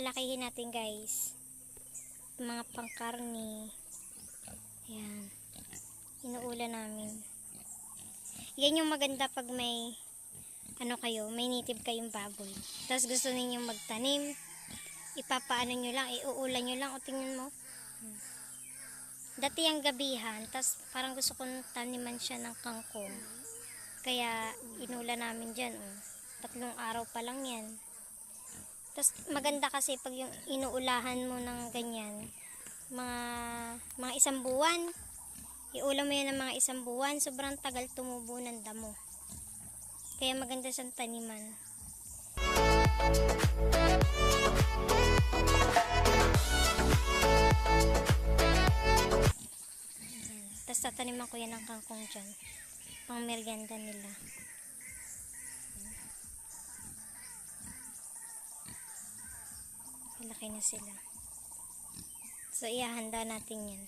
papalakihin natin guys. Mga pangkarni. Ayan. Inuula namin. Yan yung maganda pag may may native kayong baboy. Tapos gusto ninyong magtanim. Ipapaano nyo lang, iuulan nyo lang. O tingnan mo. Dati ang gabihan, tapos parang gusto kong taniman siya ng kangkong. Kaya inula namin dyan. 3 araw pa lang yan. Tapos maganda kasi pag yung inuulahan mo ng ganyan, mga 1 buwan, iulam mo yan ng mga 1 buwan, sobrang tagal tumubo ng damo. Kaya maganda siyang taniman. Tapos tataniman ko yan ng kangkong dyan, pang merienda nila. Malaki na sila. So, ihahanda natin yan.